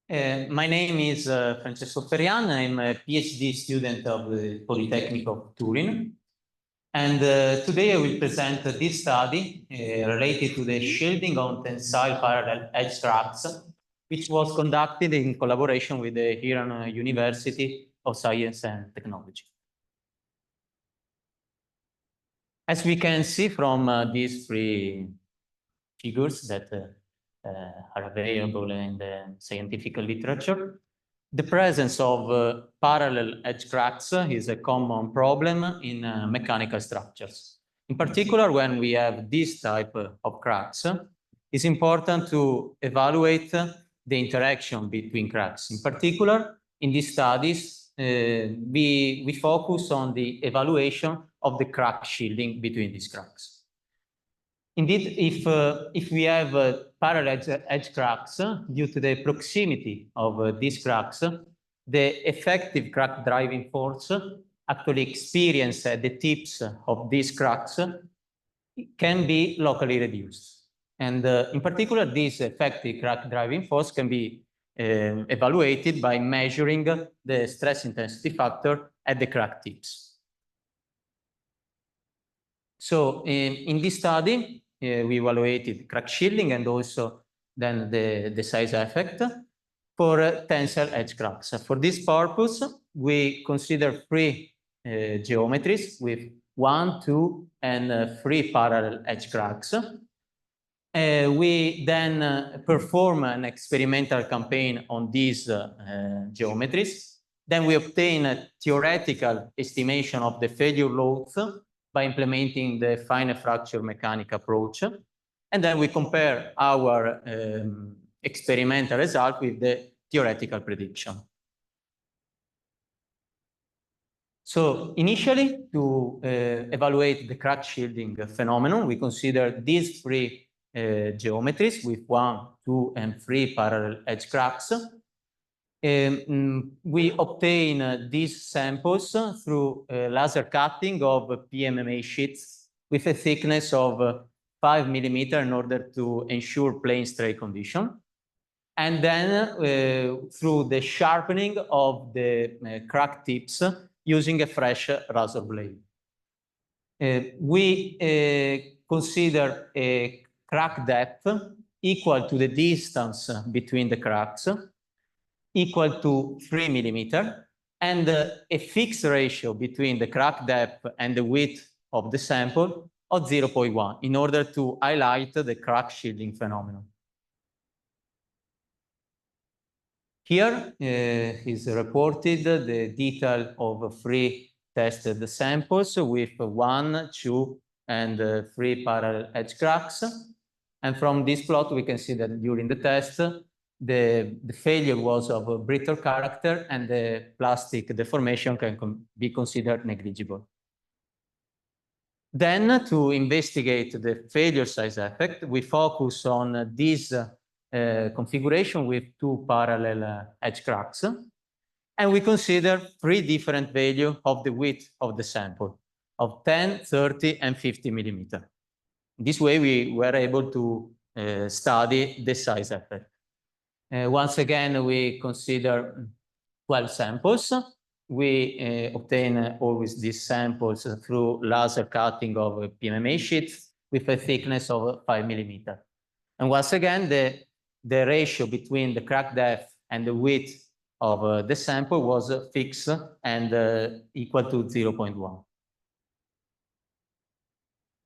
My name is Francesco Ferrian. I'm a PhD student of the Polytechnic of Turin. And today I will present this study related to the shielding on tensile parallel edge cracks, which was conducted in collaboration with the Iran University of Science and Technology. As we can see from these three figures that are available in the scientific literature, the presence of parallel edge cracks is a common problem in mechanical structures. In particular, when we have this type of cracks, it's important to evaluate the interaction between cracks. In particular, in these studies, we focus on the evaluation of the crack shielding between these cracks. Indeed, if we have parallel edge cracks, due to the proximity of these cracks, the effective crack driving force actually experienced at the tips of these cracks can be locally reduced. And in particular, this effective crack driving force can be evaluated by measuring the stress intensity factor at the crack tips. So in this study, we evaluated crack shielding and also then the size effect for tensile edge cracks. For this purpose, we consider three geometries with 1, 2, and 3 parallel edge cracks. We then perform an experimental campaign on these geometries. Then we obtain a theoretical estimation of the failure loads by implementing the fine fracture mechanic approach. And then we compare our experimental result with the theoretical prediction. So initially, to evaluate the crack shielding phenomenon, we consider these three geometries with 1, 2, and 3 parallel edge cracks. We obtain these samples through laser cutting of PMMA sheets with a thickness of 5 millimeters in order to ensure plane strain condition. And then through the sharpening of the crack tips using a fresh razor blade. We consider a crack depth equal to the distance between the cracks, equal to 3 millimeters, and a fixed ratio between the crack depth and the width of the sample of 0.1 in order to highlight the crack shielding phenomenon. Here is reported the detail of 3 tested samples with 1, 2, and 3 parallel edge cracks. And from this plot, we can see that during the test, the failure was of a brittle character and the plastic deformation can be considered negligible. Then, to investigate the failure size effect, we focus on this configuration with 2 parallel edge cracks. And we consider 3 different values of the width of the sample, of 10, 30, and 50 millimeters. This way, we were able to study the size effect. Once again, we consider 12 samples. We obtain always these samples through laser cutting of PMMA sheets with a thickness of 5 millimeters. And once again, the ratio between the crack depth and the width of the sample was fixed and equal to 0.1.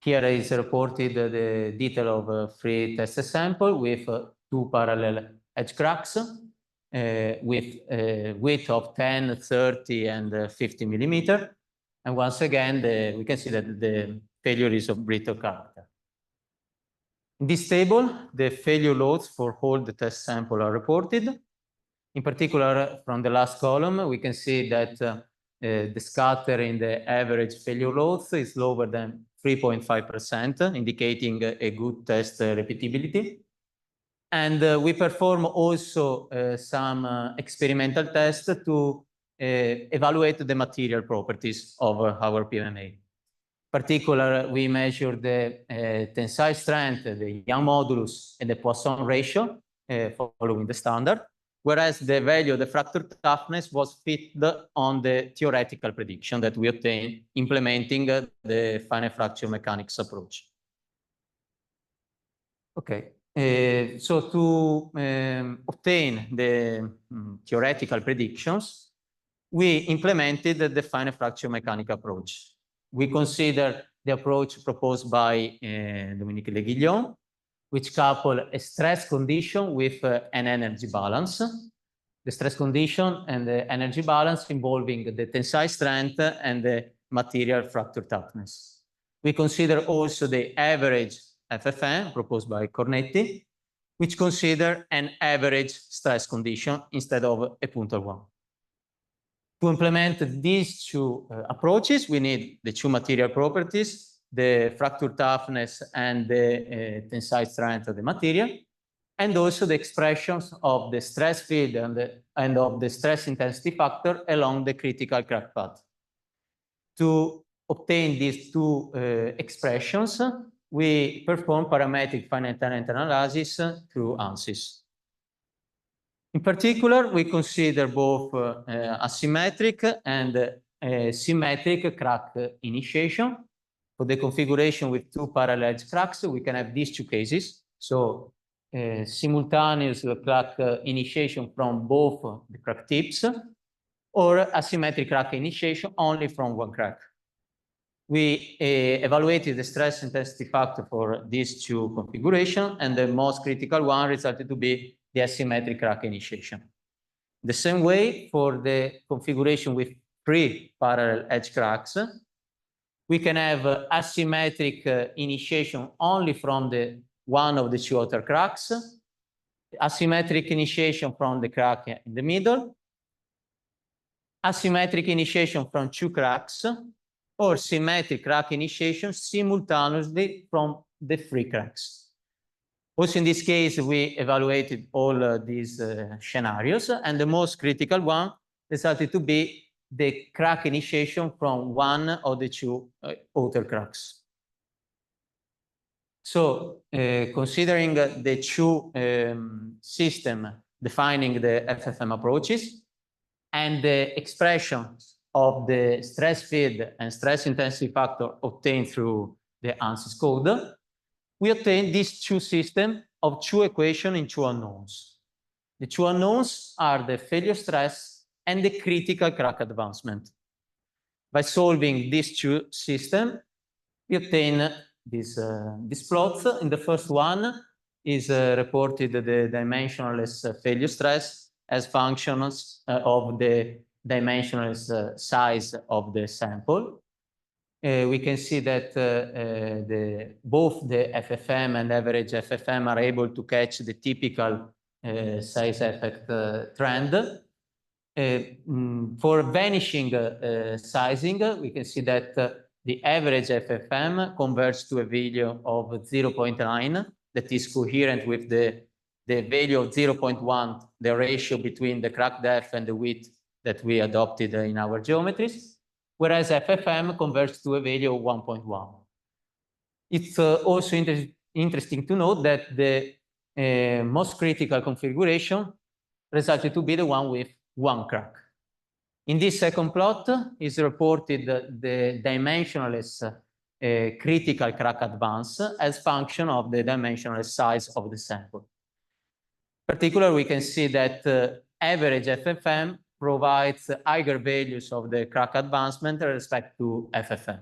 Here is reported the detail of 3 test samples with 2 parallel edge cracks with a width of 10, 30, and 50 millimeters. And once again, we can see that the failure is of brittle character. In this table, the failure loads for all the test samples are reported. In particular, from the last column, we can see that the scatter in the average failure loads is lower than 3.5%, indicating a good test repeatability. And we perform also some experimental tests to evaluate the material properties of our PMMA. In particular, we measure the tensile strength, the Young modulus, and the Poisson ratio following the standard. whereas the value of the fracture toughness was fit on the theoretical prediction that we obtained implementing the finite fracture mechanics approach. Okay, so to obtain the theoretical predictions, we implemented the finite fracture mechanics approach. We consider the approach proposed by Dominique Leguillon, which couple a stress condition with an energy balance. The stress condition and the energy balance involving the tensile strength and the material fracture toughness. We consider also the average FFM proposed by Cornetti, which consider an average stress condition instead of a punctual one. To implement these two approaches, we need the two material properties, the fracture toughness and the tensile strength of the material, and also the expressions of the stress field and of the stress intensity factor along the critical crack path. To obtain these two expressions, we perform parametric finite element analysis through ANSYS. In particular, we consider both asymmetric and symmetric crack initiation. For the configuration with two parallel edge cracks, we can have these two cases. So simultaneous crack initiation from both the crack tips, or asymmetric crack initiation only from one crack. We evaluated the stress intensity factor for these two configurations, and the most critical one resulted to be the asymmetric crack initiation. The same way for the configuration with three parallel edge cracks, we can have asymmetric initiation only from the one of the two outer cracks, asymmetric initiation from the crack in the middle, asymmetric initiation from two cracks, or symmetric crack initiation simultaneously from the three cracks. Also in this case, we evaluated all these scenarios, and the most critical one resulted to be the crack initiation from one of the two outer cracks. So considering the two systems defining the FFM approaches and the expressions of the stress field and stress intensity factor obtained through the ANSYS code, we obtain these two systems of two equations in two unknowns. The two unknowns are the failure stress and the critical crack advancement. By solving these two systems, we obtain these plots. In the first one is reported the dimensionless failure stress as functions of the dimensionless size of the sample. We can see that both the FFM and average FFM are able to catch the typical size effect trend. For vanishing sizing, we can see that the average FFM converges to a value of 0.9 that is coherent with the value of 0.1, the ratio between the crack depth and the width that we adopted in our geometries, whereas FFM converges to a value of 1.1. It's also interesting to note that the most critical configuration resulted to be the one with one crack. In this second plot is reported the dimensionless critical crack advance as function of the dimensionless size of the sample. In particular, we can see that average FFM provides higher values of the crack advancement with respect to FFM.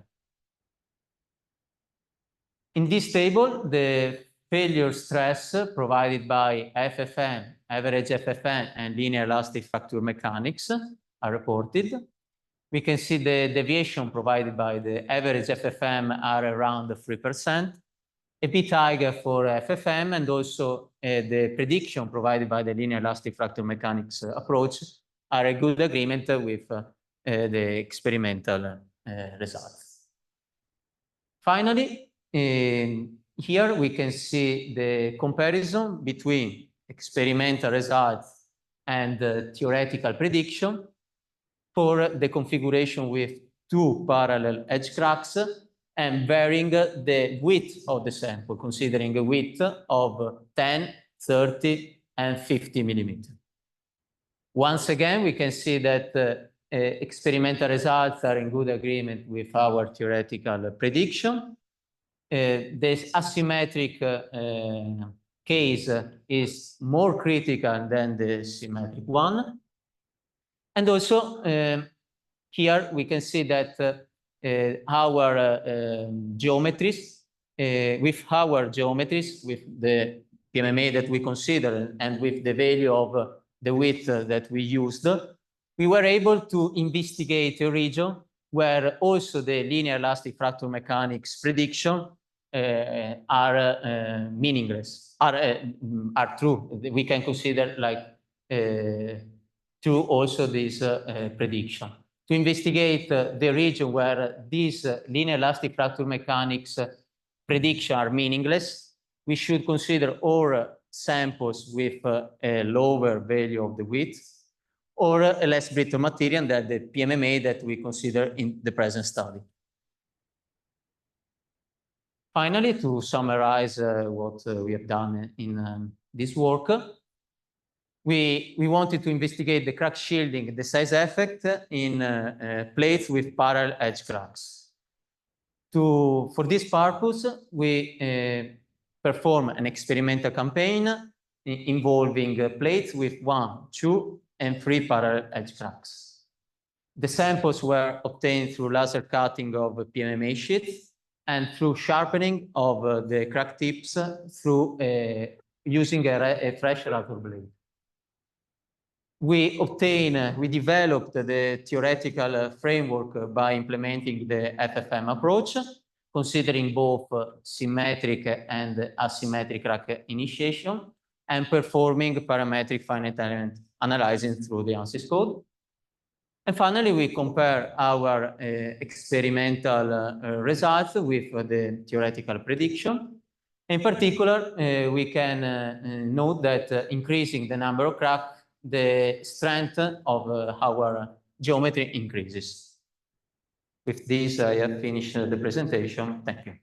In this table, the failure stress provided by FFM, average FFM, and linear elastic fracture mechanics are reported. We can see the deviation provided by the average FFM are around 3%, a bit higher for FFM, and also the prediction provided by the linear elastic fracture mechanics approach are a good agreement with the experimental results. Finally, here we can see the comparison between experimental results and theoretical prediction for the configuration with two parallel edge cracks and varying the width of the sample, considering a width of 10, 30, and 50 millimeters. Once again, we can see that experimental results are in good agreement with our theoretical prediction. This asymmetric case is more critical than the symmetric one. And also, here we can see that our geometries, with the PMMA that we consider and with the value of the width that we used, we were able to investigate a region where also the linear elastic fractal mechanics prediction are meaningless, are true. We can consider like true also this prediction. To investigate the region where these linear elastic fractal mechanics prediction are meaningless, we should consider all samples with a lower value of the width or a less brittle material than the PMMA that we consider in the present study. Finally, to summarize what we have done in this work, we wanted to investigate the crack shielding, the size effect in plates with parallel edge cracks. For this purpose, we perform an experimental campaign involving plates with 1, 2, and 3 parallel edge cracks. The samples were obtained through laser cutting of PMMA sheets and through sharpening of the crack tips through using a fresh razor blade. We developed the theoretical framework by implementing the FFM approach, considering both symmetric and asymmetric crack initiation, and performing parametric finite element analyzing through the ANSYS code. And finally, we compare our experimental results with the theoretical prediction. In particular, we can note that increasing the number of cracks, the strength of our geometry increases. With this, I have finished the presentation. Thank you.